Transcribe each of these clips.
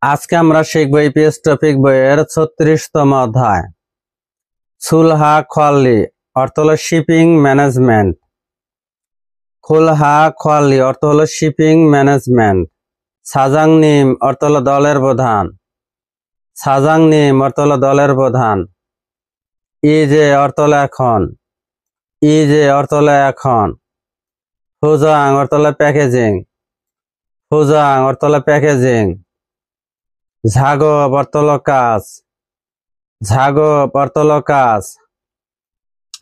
আজকে আমরা শিখব ইপিএস টপিক বইয়ের 36তম অধ্যায়। সুলহা খোয়াল্লি অর্থ হলো শিপিং ম্যানেজমেন্ট। খুলহা খোয়াল্লি অর্থ হলো শিপিং ম্যানেজমেন্ট। সাজাংনিম অর্থ হলো দলের প্রধান। সাজাংনিম অর্থ হলো দলের প্রধান। ইজে অর্থ হলো এখন। ইজে অর্থ হলো এখন। ফুজাং অর্থ হলো প্যাকেজিং। ফুজাং অর্থ হলো প্যাকেজিং। ঝাগব অর্থ হলো কাজ। ঝাগব অর্থ হলো কাজ।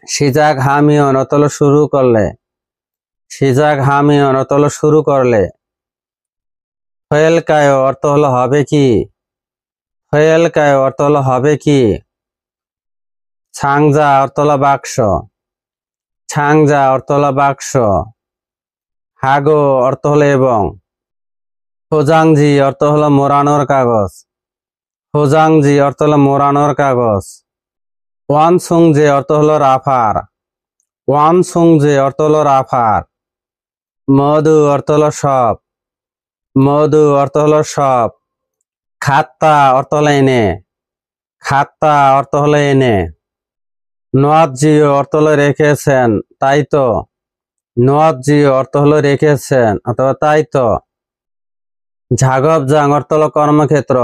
সিজাক হামিয়ন অর্থ হলো শুরু করলে। সিজাক হামিয়ন অর্থ হলো শুরু করলে। ফয়েলকায় অর্থ হলো হবে কি। ফয়েলকায় অর্থ হলো হবে কি। ছাংজা অর্থ হলো বাক্স। ছাংজা অর্থ হলো বাক্স। হাগো অর্থ হলো এবং। হোজাংজি অর্থ হলো মোড়ানোর কাগজ। হোজাংজি অর্থ হলো মোড়ানোর কাগজ। ওয়ানসুংজে অর্থ হলো রাফার। ওয়ানসুংজে অর্থ হলো রাফার। মধু অর্থ হলো সব। মধু অর্থ হলো সব। খাত্তা অর্থ হলো এনে। খাত্তা অর্থ হলো এনে। নোয়াজিও অর্থ হলো রেখেছেন তাই তো। নোয়াজিও অর্থ হলো রেখেছেন অথবা তাই তো। ঝাগবজাং অর্থ হলো কর্মক্ষেত্র।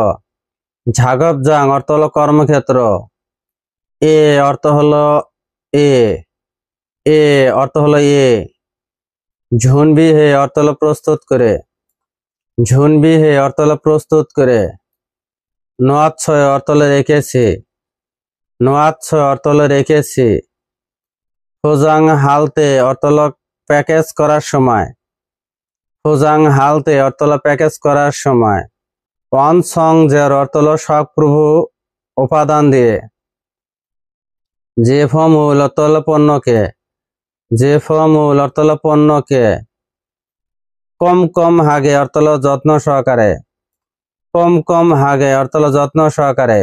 ঝাগবজাং অর্থ হলো কর্মক্ষেত্র। এ অর্থ হলো এ। এ অর্থ হলো এ। ঝুনবি হে অর্থ হলো প্রস্তুত করে। ঝুনবি হে অর্থ হলো প্রস্তুত করে। নোয়াচ্ছয় অর্থ হলো রেখেছি। নোয়াচ্ছয় অর্থ হলো রেখেছি। ফুজাং হালতে অর্থ হলো প্যাকেজ করার সময়। ফুজাং হালতে অর্থ হলো প্যাকেজ করার সময়। ওয়ানসং জের অর্থ হলো শখপ্রভু উপাদান দিয়ে। যে ফমূল অর্থ হলো পণ্যকে। যে ফমূল অর্থ হলো পণ্যকে। কম কম হাগে অর্থ হলো যত্ন সহকারে। কম কম হাগে অর্থ হলো যত্ন সহকারে।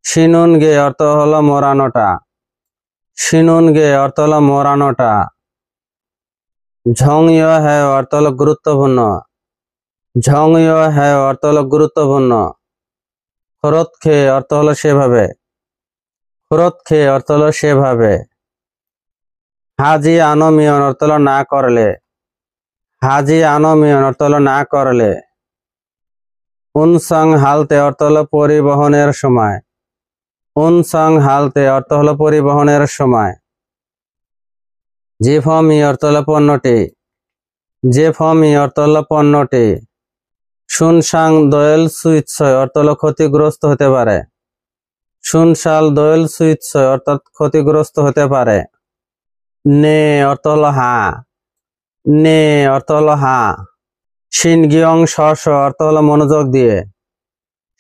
শিনুন গে অর্থ হলো মোড়ানোটা। শিনুন গে অর্থ হলো মোড়ানোটা। ঝংইয় হ্যাঁ অর্থ হলো গুরুত্বপূর্ণ। ঝংইয় হ্যাঁ অর্থ হলো গুরুত্বপূর্ণ। খরত খে অর্থ হলো সেভাবে। খরত খে অর্থ হলো সেভাবে। হাজি আনমিয়ন অর্থ হলো না করলে। হাজি আনমিয়ন অর্থ হলো না করলে। উনসং হালতে অর্থ হলো পরিবহনের সময়। উনসং হালতে অর্থ হলো পরিবহনের সময়। যে ফমি অর্থ হলো পণ্যটি। যে ফমি অর্থ হলো পণ্যটি। শুনসাং দোয়েল সুইৎসয় অর্থ হলো ক্ষতিগ্রস্ত হতে পারে। শুনশাল দোয়েল সুইৎসয় অর্থাৎ ক্ষতিগ্রস্ত হতে পারে। নে অর্থ হলো হ্যাঁ। নে অর্থ হলো হ্যাঁ। শিনগিয়ং শস অর্থ হলো মনোযোগ দিয়ে।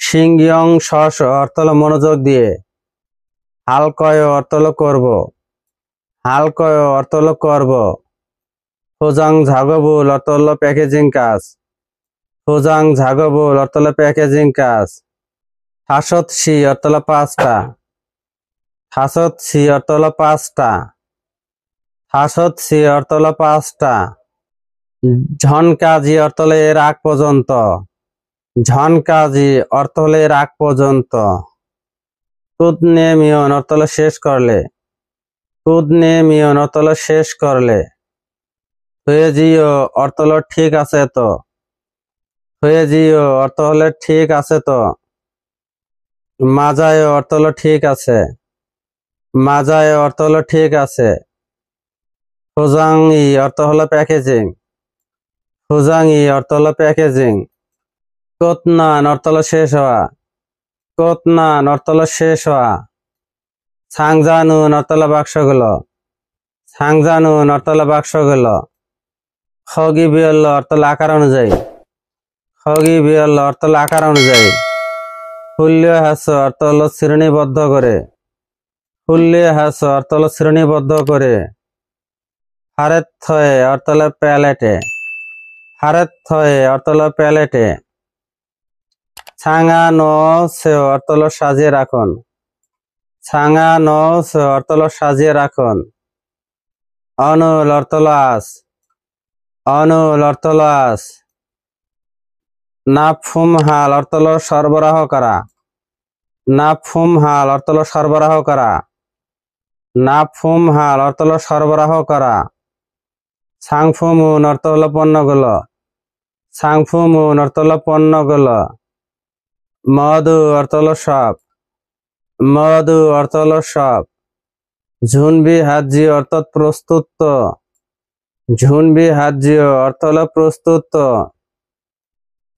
শিনগিয়ং শস অর্থ হলো মনোযোগ দিয়ে। হালকয় অর্থ হলো করব। হালকয় অর্থ হলো করব। হোজাং ঝাগবুল অর্থ হলো প্যাকেজিং কাজ। হোজাং ঝাগবুল অর্থ হলো প্যাকেজিং কাজ। হাসত সি অর্থ হলো পাঁচটা। হাসত সি অর্থ হলো পাঁচটা। হাসত সি অর্থ হলো পাঁচটা। ঝনকাজি অর্থ হলো এর আগ পর্যন্ত। ঝনকাজি অর্থ হলো এর আগ পর্যন্ত। তুদনে মিয়ন অর্থ হলো শেষ করলে। তুদনে মিয়ন অর্থ হলো শেষ করলে। হয়েজিও অর্থ হলো ঠিক আছে তো। হয়েজিও অর্থ হলো ঠিক আছে তো। মাজায় অর্থ হলো ঠিক আছে। মাজায় অর্থ হলো ঠিক আছে। ফুজাংই অর্থ হলো প্যাকেজিং। ফুজাংই অর্থ হলো প্যাকেজিং। কোতনান অর্থ হলো শেষ হওয়া। কোতনান অর্থ হলো শেষ হওয়া। ছাংজানুন অর্থ হলো বাক্সগুলো। ছাংজানুন অর্থ হলো বাক্সগুলো। খগি বিয়ল অর্থ হলো আকার অনুযায়ী। খগি বিয়ল অর্থ হলো আকার অনুযায়ী। হুল্লীয় হাস অর্থ হলো শ্রেণীবদ্ধ করে। হুল্লীয় হাস অর্থ হলো শ্রেণীবদ্ধ করে। হারেত থয়ে অর্থ হলো প্যালেটে। হারেত থয়ে অর্থ হলো প্যালেটে। ছাঙা ন সে অর্থ হলো সাজিয়ে রাখুন। ছাঙা ন সে অর্থ হলো সাজিয়ে রাখুন। অনুল অর্থ হলো আস। অনুল অর্থ হলো আস। নাফহুম হাল অর্থ হলো সরবরাহ করা। নাফহুম হাল অর্থ হলো সরবরাহ করা। নাফহুম হাল অর্থ হলো সরবরাহ করা। সাংফুমুন অর্থ হলো পণ্যগুলো। সাংফুমুন অর্থ হলো পণ্যগুলো। মধু অর্থ হলো সব। মধু অর্থ হলো সব। ঝুনবি হাজি অর্থাৎ প্রস্তুত। ঝুনবি হাজি অর্থ হলো প্রস্তুত।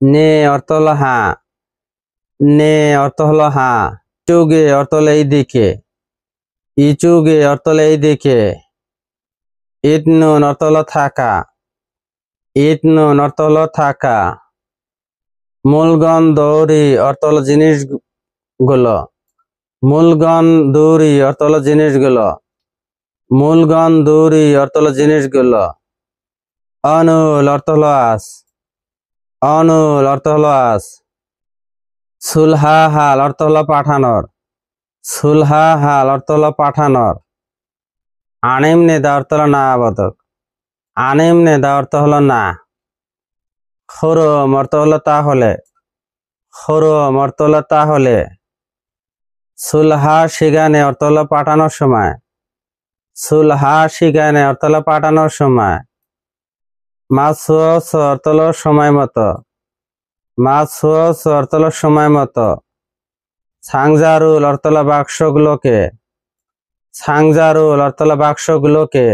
নে অর্থ হলো হ্যাঁ। নে অর্থ হলো হ্যাঁ। ইচুগে অর্থ হলো এই দিকে। ইচুগে অর্থ হলো এই দিকে। ইটনুন অর্থ হলো থাকা। ইটনুন অর্থ হলো থাকা। মূলগণ দৌড়ি অর্থ হলো জিনিসগুলো। মূলগণ দৌড়ি অর্থ হলো জিনিসগুলো। মূলগণ দৌড়ি অর্থ হলো জিনিসগুলো। অনুল অর্থ হলো আস। অনুল অর্থ হলো আস। সুলহা হাল অর্থ হলো পাঠানোর। সুলহা হাল অর্থ হলো পাঠানোর। আনিম নেদা অর্থ হলো না আবাদক। আনিম নেদা অর্থ হলো না। খরম অর্থ হলো তাহলে। খরম অর্থ হলো তাহলে। সুলহা শিগানে অর্থ হলো পাঠানোর সময়। সুলহা শিগানে অর্থ হলো পাঠানোর সময়। মাসুস অর্থ হলো সময় মতো। মাসুস অর্থ হলো সময় মতো। সাংজারুল অর্থ হলো বাক্সগুলোকে। সাংজারুল অর্থ হলো বাক্সগুলোকে।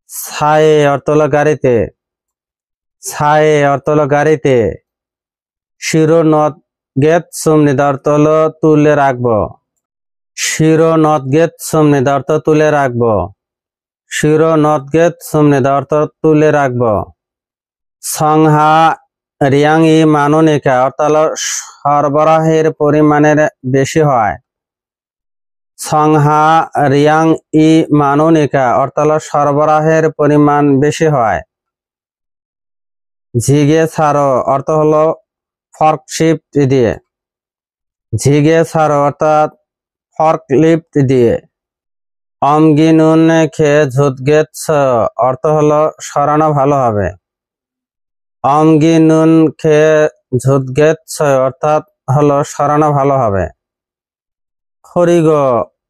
ছায়ে অর্থ হলো গাড়িতে। ছায়ে অর্থ হলো গাড়িতে। শিরো নদ গেত সুমনিদ অর্থ হলো তুলে রাখবো। শিরো নদ গেত সুমনিদ অর্থ তুলে রাখবো। শিরো নদ গেত সুমনিদ অর্থ তুলে রাখবো। সংহা রিয়াং ই মাননিকা অর্থ হলো সরবরাহের পরিমাণের বেশি হয়। সংহা রিয়াং ই মাননিকা অর্থ হলো সরবরাহের পরিমাণ বেশি হয়। ঝিগে ছাড়ো অর্থ হলো ফর্ক শিফট দিয়ে। ঝিগে ছাড়ো অর্থাৎ ফর্ক লিফট দিয়ে। অমগিনুন খেয়ে ঝুতগেত অর্থ হলো সরানো ভালো হবে। অমগিনুন খেয়ে ঝুতগেত অর্থাৎ হলো সরানো ভালো হবে। খরিগ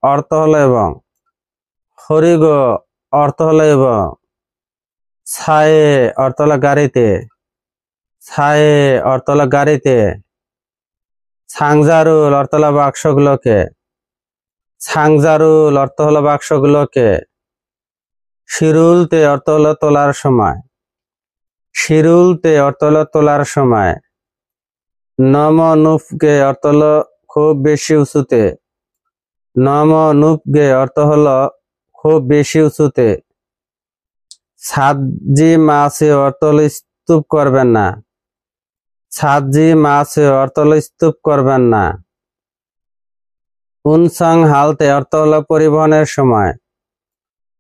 অর্থ হলো এবং। খরিগ অর্থ হলো এবং। ছায়ে অর্থ হলো গাড়িতে। ছায়ে অর্থ হলো গাড়িতে। সাংজারুল অর্থ হলো বাক্সগুলোকে। সাংজারুল অর্থ হলো বাক্সগুলোকে। শিরুলতে অর্থ হলো তোলার সময়। শিরুলতে অর্থ হলো তোলার সময়। নম নুফগে অর্থ হলো খুব বেশি উঁচুতে। নম নুফগে অর্থ হলো খুব বেশি উঁচুতে। সাজি মাছে অর্থ হলো স্তূপ করবেন না। সাজি মাছে অর্থ হলো স্তূপ করবেন না। উনসং হালতে অর্থ হলো পরিবহনের সময়।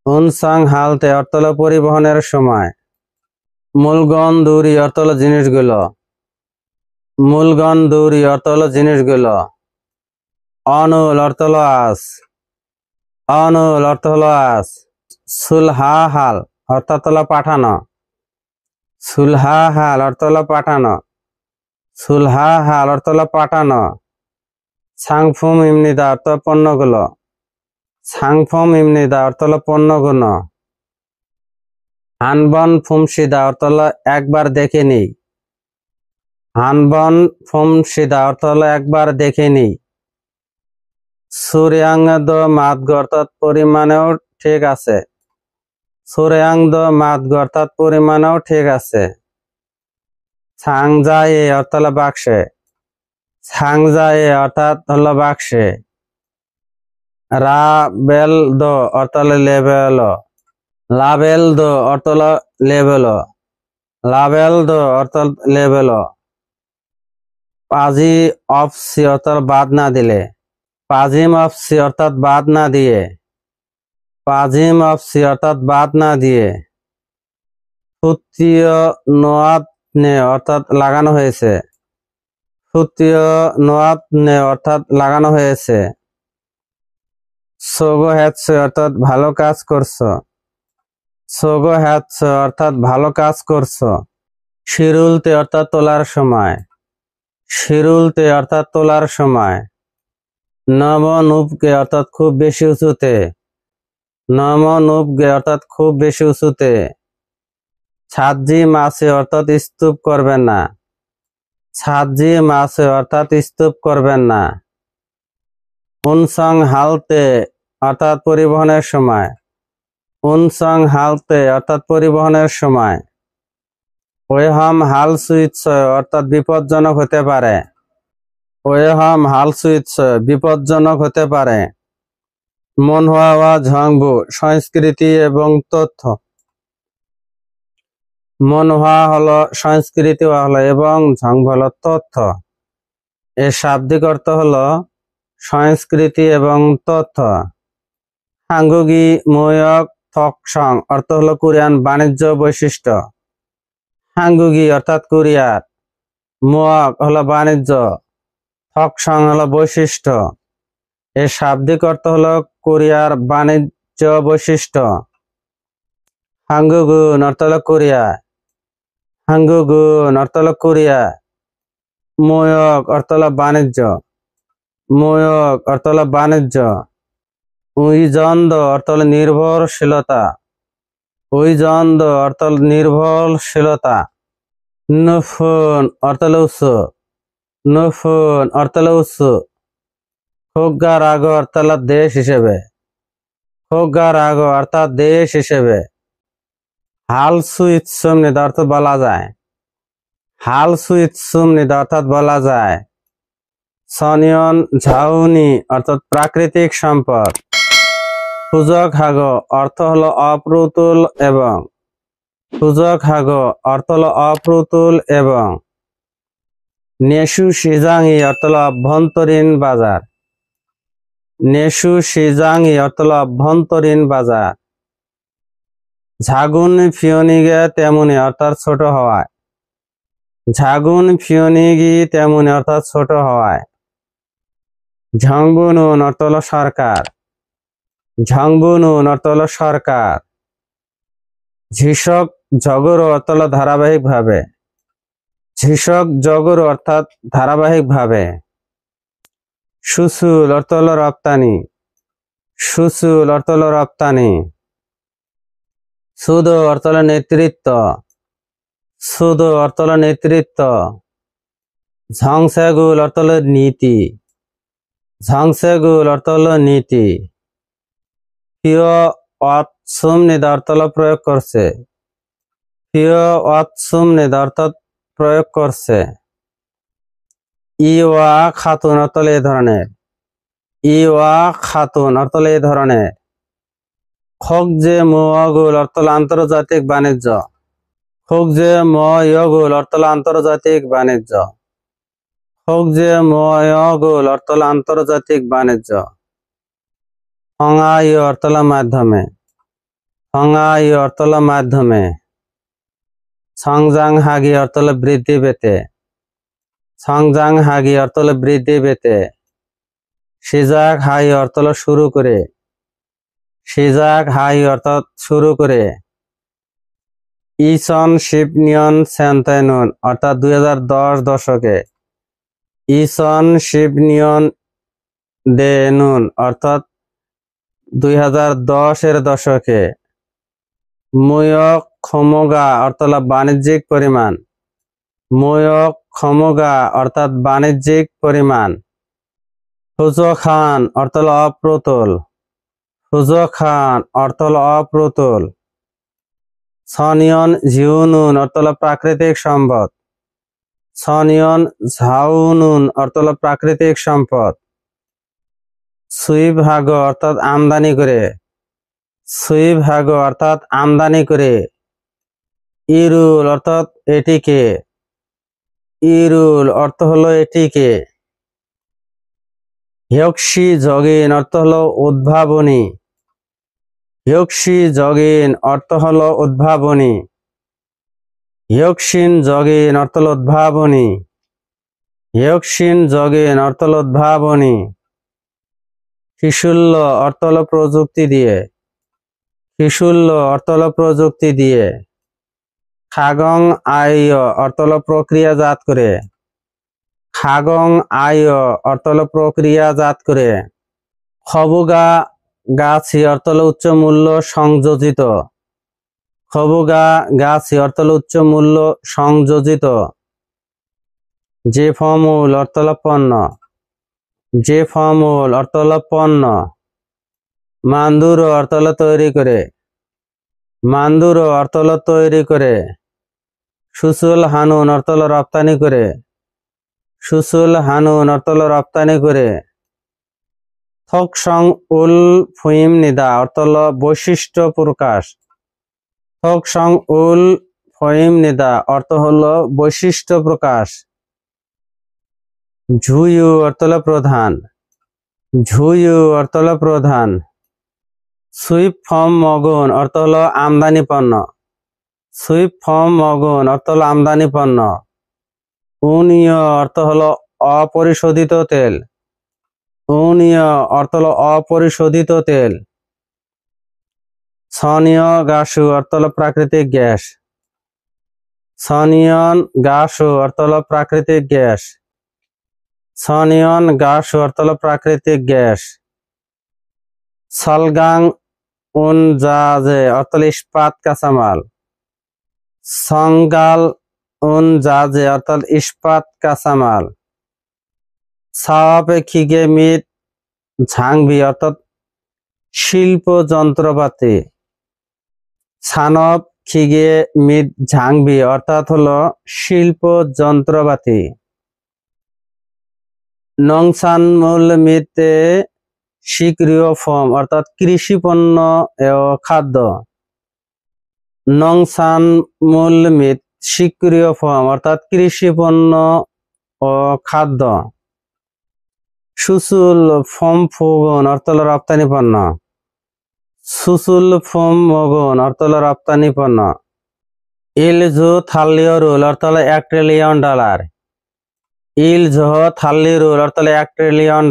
উনসং হালতে অর্থ হলো পরিবহনের সময়। মূলগণ দৌড়ি অর্থ হলো জিনিসগুলো। মূলগণ দৌড়ি অর্থ হলো জিনিসগুলো। অনুল অর্থ হলো আস। অনুল অর্থ হলো আস। সুলহা হাল অর্থাৎ হলো পাঠানো। সুলহা হাল অর্থ হলো পাঠানো। সুলহা হাল অর্থ হলো পাঠানো। সাংফুম ইমনিদা অর্থ পণ্যগুলো। সাংফুম ইমনিদা অর্থ হলো পণ্যগুলো। হানবন ফুমসিদা অর্থ হলো একবার দেখে নিই। হানবন ফুমসিদা অর্থ হলো একবার দেখে নিই। সুরিয়াং দ মাদগ অর্থাৎ পরিমাণেও ঠিক আছে। সুরিয়াং দ মাদগ অর্থাৎ পরিমাণেও ঠিক আছে। সাংজায়ে অর্থ হলো বাক্সে। সাংজায়ে অর্থাৎ হলো বাক্সে। রা বেল দো অর্থ হলো লেবেল। লাবেল দো অর্থ হলো লেবেল। লাবেল দো অর্থ লেবেল। পাজি অফ সি অর্থাৎ বাদ না দিলে। পাজিম অফ সি অর্থাৎ বাদ না দিয়ে। পাজিম অফ সি অর্থাৎ বাদ না দিয়ে। ফুতীয় নোয়াত নে অর্থাৎ লাগানো হয়েছে। ফুতীয় নোয়াত নে অর্থাৎ লাগানো হয়েছে। সোগো হ্যাচ্ছে অর্থাৎ ভালো কাজ করছো। সোগো হ্যাচ্ছে অর্থাৎ ভালো কাজ করছো। শিরুলতে অর্থাৎ তোলার সময়, শিরুলতে অর্থাৎ তোলার সময়। নমনুপকে অর্থাৎ খুব বেশি উঁচুতে, নমনুপকে অর্থাৎ খুব বেশি উঁচুতে। ছাদজি মাছে অর্থাৎ স্তূপ করবেন না, ছাদজি মাছে অর্থাৎ স্তূপ করবেন না। উনসং হালতে অর্থাৎ পরিবহনের সময়, উনসং হালতে অর্থাৎ পরিবহনের সময়। ওয়েহাম হাল সুইৎসয় অর্থাৎ বিপজ্জনক হতে পারে, ওয়েহাম হাল সুইৎসয় বিপজ্জনক হতে পারে। মনহুয়া ঝংবু সংস্কৃতি এবং তথ্য, মনহুয়া হলো সংস্কৃতি হলো এবং ঝংবু হলো তথ্য। এর শাব্দিক অর্থ হলো সংস্কৃতি এবং তথ্য। হাঙ্গুগি ময়ক থকসং অর্থ হলো কোরিয়ান বাণিজ্য বৈশিষ্ট্য। হাঙ্গুগি অর্থাৎ কোরিয়ার, ময়ক হলো বাণিজ্য, থকসং হলো বৈশিষ্ট্য। এর শাব্দিক অর্থ হলো কোরিয়ার বাণিজ্য বৈশিষ্ট্য। হাঙ্গুগুন অর্থ হলো কোরিয়া, হাঙ্গুগুন অর্থ হলো কোরিয়া। ময়ক অর্থ হলো বাণিজ্য, ময়ক অর্থ হলো বাণিজ্য। উইজন্দ অর্থ হলো নির্ভরশীলতা, উইজন্দ অর্থ হলো নির্ভরশীলতা। নুফুন অর্থ হলো উৎস, নুফুন অর্থ হলো উৎস। খোগা রাগ অর্থ হলো দেশ হিসেবে, খোগা রাগ অর্থাৎ দেশ হিসেবে। হাল সুইৎ সুমনিদ অর্থ বলা যায়, হাল সুইৎ সুমনিদ অর্থাৎ বলা যায়। সনিয়ন ঝাউনি অর্থাৎ প্রাকৃতিক সম্পদ। সুযোগ হাগ অর্থ হলো অপ্রতুল এবং, সুযোগ হাগ অর্থ হলো অপ্রতুল এবং। নেশু সিজাংই অর্থ হলো অভ্যন্তরীণ বাজার, নেশু সিজাংই অর্থ হলো অভ্যন্তরীণ বাজার। ঝাগুন ফিওনিগে তেমনি অর্থাৎ ছোট হওয়ায়, ঝাগুন ফিওনিগি তেমনি অর্থাৎ ছোট হওয়ায়। ঝংবুনুন অর্থ হলো সরকার, ঝংবুনুন অর্থ হলো সরকার। ঝিসক জগর অর্থ হলো ধারাবাহিকভাবে, ঝিসক জগর অর্থাৎ ধারাবাহিকভাবে। সুসুল অর্থ হলো রপ্তানি, সুসুল অর্থ হলো রপ্তানি। সুদ অর্থ হলো নেতৃত্ব, সুদ অর্থ হলো নেতৃত্ব। ঝংসেগুল অর্থ হলো নীতি, ঝংসেগুল অর্থ হলো নীতি। প্রিয় অৎসুমনিদ অর্থ হলো প্রয়োগ করছে, প্রিয় অৎসুমনিদ অর্থাৎ প্রয়োগ করছে। ইওয়া খাতুন অর্থ হলো এই ধরনের, ইওয়া খাতুন অর্থ হলো এই ধরনের। খোকজে মুয়াগুল অর্থ হলো আন্তর্জাতিক বাণিজ্য, খোকজে মুয়াগুল অর্থ হলো আন্তর্জাতিক বাণিজ্য, খোকজে মুয়াগুল অর্থ হলো আন্তর্জাতিক বাণিজ্য। হঙাই অর্থ হলো মাধ্যমে, হঙাই অর্থ হলো মাধ্যমে। সংজাং হাগি অর্থ হলো বৃদ্ধি পেতে, সংজাং হাগি অর্থ হলো বৃদ্ধি পেতে। সিজাক হাই অর্থ হলো শুরু করে, সিজাক হাই অর্থাৎ শুরু করে। ইসন শিবনিয়ন সেন্তাইনুন অর্থাৎ 2010 দশকে, ইসন শিবনিয়ন দে নুন অর্থাৎ 2010-এর দশকে। মুয়ক ক্ষমগা অর্থ হলো বাণিজ্যিক পরিমাণ, মুয়ক ক্ষমগা অর্থাৎ বাণিজ্যিক পরিমাণ। হুজো খান অর্থ হলো অপ্রতুল, হুজো খান অর্থ হলো অপ্রতুল। সনিয়ন ঝিউনুন অর্থ হলো প্রাকৃতিক সম্পদ, সনিয়ন ঝাউনুন অর্থ হলো প্রাকৃতিক সম্পদ। সুইভাগ অর্থাৎ আমদানি করে, সুইভাগ অর্থাৎ আমদানি করে। ইরুল অর্থাৎ এটিকে, ইরুল অর্থ হলো এটিকে। হিয়ক্সি জগিন অর্থ হলো উদ্ভাবনী, হিয়ক্সি জগিন অর্থ হলো উদ্ভাবনী, হিয়ক্সিন জগিন অর্থ হলো উদ্ভাবনী, হিয়ক্সিন জগিন অর্থ হলো উদ্ভাবনী। শিশুল্য অর্থ হলো প্রযুক্তি দিয়ে, শিশুল্য অর্থ হলো প্রযুক্তি দিয়ে। খাগং আয় অর্থ হলো প্রক্রিয়াজাত করে। খাগং আয় অর্থ হলো প্রক্রিয়াজাত করে। খবুগা গাছি অর্থ হলো উচ্চ মূল্য সংযোজিত। খবুগা গাছি অর্থ হলো উচ্চ মূল্য সংযোজিত। যে ফমূল অর্থ হলো পণ্য। যে ফমূল অর্থ হলো পণ্য। মান্দুর অর্থ হলো তৈরি করে। মান্দুর অর্থ হলো তৈরি করে। সুসুল হানুন অর্থ হলো রপ্তানি করে। সুসুল হানুন অর্থ হলো রপ্তানি করে। থকসং উল ফুইম নিদা অর্থ হলো বৈশিষ্ট্য প্রকাশ। থকসং উল ফুইম নিদা অর্থ হলো বৈশিষ্ট্য প্রকাশ। ঝুয়ু অর্থ হলো প্রধান। ঝুয়ু অর্থ হলো প্রধান। সুইপ ফর্ম মগুন অর্থ হলো আমদানি পণ্য। সুইপ ফর্ম মগুন অর্থ হলো আমদানি পণ্য। উনীয় অর্থ হলো অপরিশোধিত তেল। উনীয় অর্থ হলো অপরিশোধিত তেল। সনীয় গাসু অর্থ হলো প্রাকৃতিক গ্যাস। সনিয়ন গাসু অর্থ হলো প্রাকৃতিক গ্যাস। সনিয়ন গাসু অর্থ হলো প্রাকৃতিক গ্যাস। সলগাং উনজাজে অর্থ হলো ইস্পাত কাঁচামাল। সংগাল উনজাজে অর্থাৎ ইস্পাত কাঁচামাল। সাওয়াপেক্ষিকে মিট ঝাংবি অর্থাৎ শিল্প যন্ত্রপাতি। ছানব খিগে মিট ঝাংবি অর্থাৎ হলো শিল্প যন্ত্রপাতি। নংসান মূল মিতে স্বীক্রিয় ফর্ম অর্থাৎ কৃষি পণ্য ও খাদ্য। নংসান মূল মিত স্বীক্রিয় ফর্ম অর্থাৎ কৃষি পণ্য ও খাদ্য। সুসুল ফর্ম ফুগুন অর্থ হলো রপ্তানি পণ্য। সুসুল ফর্ম মগুন অর্থ হলো রপ্তানি পণ্য। ইলজু থাল্লিও রুল অর্থ হলো $1 ট্রিলিয়ন। ইলজু থাল্লি রুল অর্থ হলো $1 ট্রিলিয়ন।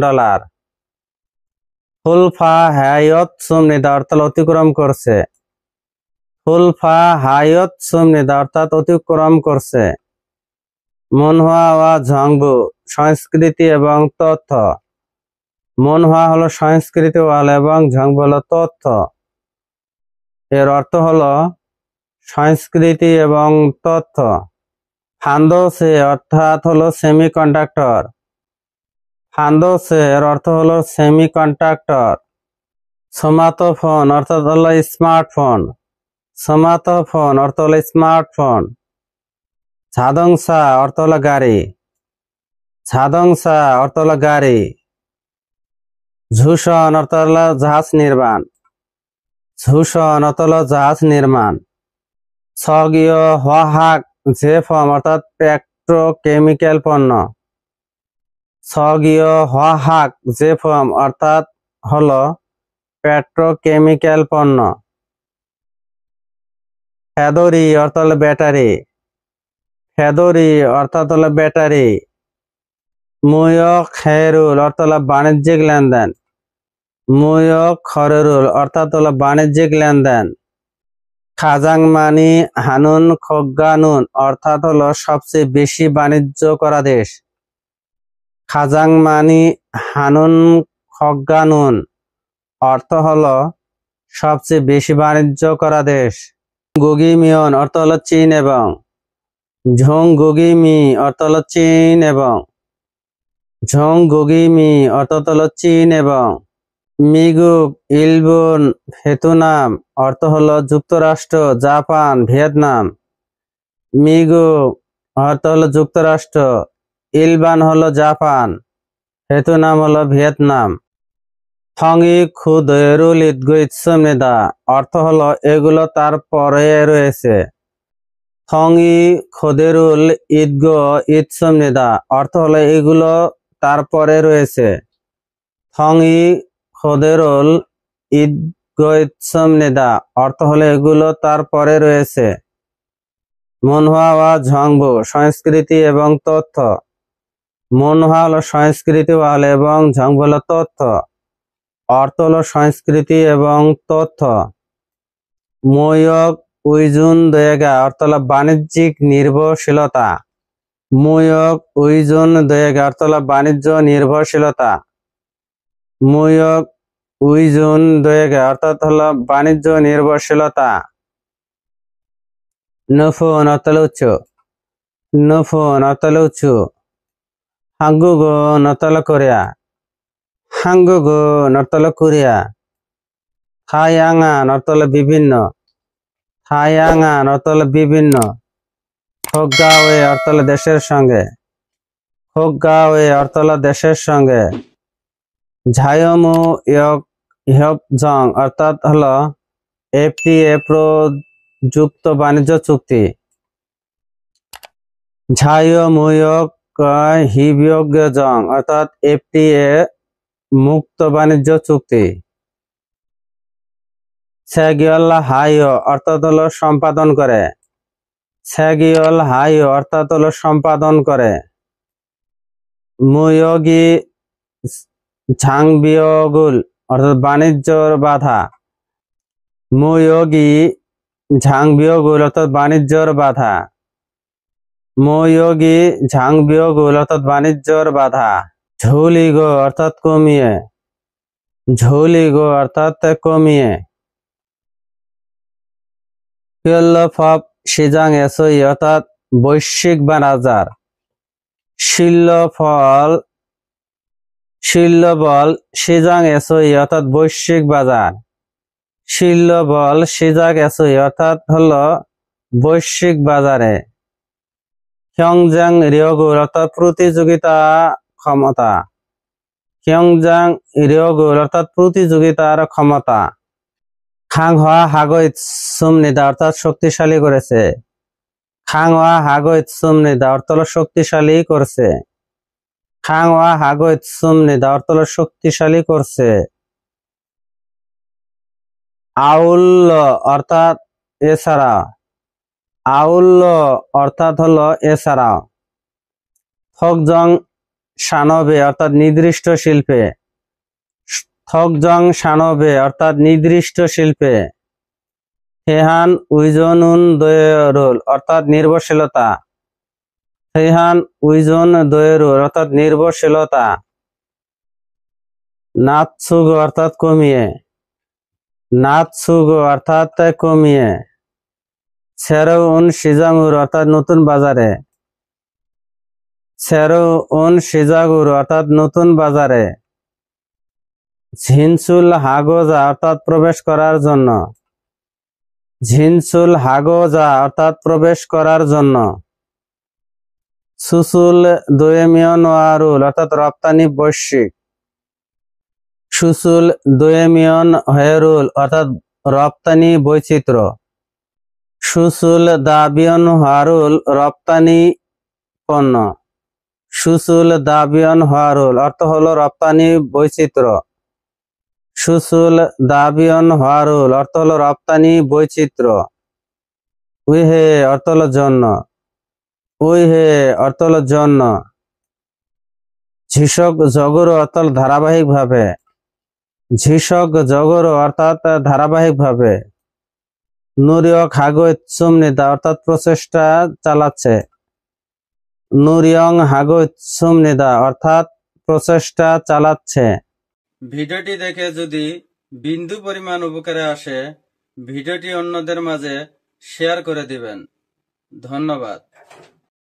ফুলফা হায়ত সুমনিদা অর্থ হলো অতিক্রম করছে। ফুলফা হায়ত সুমনিদা অর্থাৎ অতিক্রম করছে। মনহুয়া ওয়া ঝংবু সংস্কৃতি এবং তথ্য। মনহুয়া হলো সংস্কৃতি ওয়াল এবং ঝংবু হলো তথ্য। এর অর্থ হলো সংস্কৃতি এবং তথ্য। ফান্দোসে অর্থাৎ হলো সেমিকন্ডাক্টর। ফান্দোসে এর অর্থ হলো সেমিকন্ডাক্টর। স্মার্টফোন অর্থাৎ হলো স্মার্টফোন। স্মার্টফোন অর্থ হলো স্মার্টফোন। ঝাদংসা অর্থ হলো গাড়ি। ঝাদংসা অর্থ হলো গাড়ি। ঝুসন অর্থ হলো জাহাজ নির্মাণ। ঝুসন অর্থ হলো জাহাজ নির্মাণ। সগীয় হওয়াহাক যে ফর্ম অর্থাৎ পেট্রোকেমিক্যাল পণ্য। সগীয় হওয়াহাক যে ফর্ম অর্থাৎ হলো পেট্রোকেমিক্যাল পণ্য। ফেদরি অর্থ হলো ব্যাটারি। ফেদরি অর্থাৎ হলো ব্যাটারি। মুয়ক খেরুল অর্থ হলো বাণিজ্যিক লেনদেন। মুয়ক খরেরুল অর্থাৎ হলো বাণিজ্যিক লেনদেন। খাজাংমানি হানুন খগ্গানুন অর্থাৎ হলো সবচেয়ে বেশি বাণিজ্য করা দেশ। খাজাংমানি হানুন খগ্গানুন অর্থ হলো সবচেয়ে বেশি বাণিজ্য করা দেশ। গুগিমিয়ন অর্থ হলো চীন এবং। ঝং গুগিমি অর্থ হলো চীন এবং। ঝং গুগিমি অর্থ হলো চীন এবং। মিগুক ইলবুন ভিয়েতনাম অর্থ হলো যুক্তরাষ্ট্র, জাপান, ভিয়েতনাম। মিগুক অর্থ হলো যুক্তরাষ্ট্র, ইলবান হলো জাপান, ভিয়েতনাম হলো ভিয়েতনাম। থংই খুদেরুল ইদগো ইৎসুমনিদা অর্থ হলো এগুলো তার পরে রয়েছে। থংই খুদেরুল ইদগো ইৎসুমনিদা অর্থ হলো এগুলো তারপরে রয়েছে। থংই খোদেরুল ইদগো ইৎসুমনিদা অর্থ হলো এগুলো তারপরে রয়েছে। মনহুয়া ওয়া ঝংবু সংস্কৃতি এবং তথ্য। মনহুয়া হলো সংস্কৃতি ওয়াল এবং ঝংবু হলো তথ্য। অর্থ হলো সংস্কৃতি এবং তথ্য। ময়ক উইজুন দয়েগা অর্থ হলো বাণিজ্যিক নির্ভরশীলতা। মুয়ক উইজুন দয়েগা অর্থ হলো বাণিজ্য নির্ভরশীলতা। মুয়ক উইজুন দয়েগা অর্থাৎ হলো বাণিজ্য নির্ভরশীলতা। নফুন অর্থ হলো উচ্চ। নফুন অর্থ হলো উচ্চ। হাঙ্গুগো অর্থ হলো কোরিয়া। হাঙ্গুগো অর্থ হলো কোরিয়া। থায়াঙ্গান অর্থ হলো বিভিন্ন। থায়াঙ্গান অর্থ হলো বিভিন্ন। হোগ্গাওয়ে অর্থ হলো দেশের সঙ্গে। হোগ্গাওয়ে অর্থ হলো দেশের সঙ্গে। ঝায়মু ইয়ক হিয়পজং অর্থাৎ হলো এফটিএ প্রযুক্ত বাণিজ্য চুক্তি। ঝায়মুয়ক হিবিয়গজং অর্থাৎ এফটিএ মুক্ত বাণিজ্য চুক্তি। সেগিয়ল হাইও অর্থাৎ হলো সম্পাদন করে। সেগিয়ল হাইও অর্থাৎ হলো সম্পাদন করে। মুয়গি ঝাংবিয়গুল অর্থাৎ বাণিজ্যর বাধা। মুয়গি ঝাংবিয়গুল অর্থাৎ বাণিজ্যর বাধা। মুয়গি ঝাংবিয়গুল অর্থাৎ বাণিজ্যর বাধা। ঝুলিগো অর্থাৎ কমিয়ে। ঝুলিগো অর্থাৎ কমিয়ে। ফপ সিজাং এসই অর্থাৎ বৈশ্বিক বাজার। শিল্যবল সিজাং এসই অর্থাৎ বৈশ্বিক বাজার। শিল্যবল সিজাং এসই অর্থাৎ হলো বৈশ্বিক বাজারে। খিয়ংজাং রিয়গুল অর্থাৎ প্রতিযোগিতা ক্ষমতা। খিয়ংজাং রিয়গুল অর্থাৎ প্রতিযোগিতার ক্ষমতা। খাংহোয়া হাগৈত সুমনিদা অর্থাৎ শক্তিশালী করেছে। খাংহোয়া হাগৈত সুমনিদা অর্থ হলো শক্তিশালী করছে। খাংহোয়া হাগৈত সুমনিদা অর্থ হলো শক্তিশালী করছে। আউল্য অর্থাৎ এছাড়া। আউল্য অর্থাৎ হলো এছাড়া। থকজং সানবে অর্থাৎ নির্দিষ্ট শিল্পে। থকজং সানবে অর্থাৎ নির্দিষ্ট শিল্পে। হেহান উইজনুন দয়েরুল অর্থাৎ নির্ভরশীলতা। হেহান উইজন দয়েরুল অর্থাৎ নির্ভরশীলতা। নাৎসুগো অর্থাৎ কমিয়ে। নাৎসুগো অর্থাৎ কমিয়ে। সেরৌন সিজাঙ্গুর অর্থাৎ নতুন বাজারে। সেরৌন সিজাগুর অর্থাৎ নতুন বাজারে। ঝিনসুল হাগোজা অর্থাৎ প্রবেশ করার জন্য। ঝিনসুল হাগোজা অর্থাৎ প্রবেশ করার জন্য। সুসুল দোয়েমিয়ন ওয়ারুল অর্থাৎ রপ্তানি বৈশ্বিক। সুসুল দোয়েমিয়ন হেরুল অর্থাৎ রপ্তানি বৈচিত্র্য। সুসুল দাবিয়ন হারুল রপ্তানি পণ্য। সুসুল দাবিয়ন হারুল অর্থ হলো রপ্তানি বৈচিত্র্য। সুসুল দাবিয়ন হারুল অর্থ হলো রপ্তানি বৈচিত্র্য। উইহে অর্থ হলো জন্য। উইহে অর্থ হলো জন্য। ঝিসক জগর অর্থ ধারাবাহিকভাবে। ঝিসক জগর অর্থাৎ ধারাবাহিকভাবে। নুরিয়ক হাগৈত সুমনিদা অর্থাৎ প্রচেষ্টা চালাচ্ছে। নুরিয়ং হাগৈত সুমনিদা অর্থাৎ প্রচেষ্টা চালাচ্ছে। ভিডিওটি দেখে যদি বিন্দু পরিমাণ উপকারে আসে ভিডিওটি অন্যদের মাঝে শেয়ার করে দিবেন। ধন্যবাদ।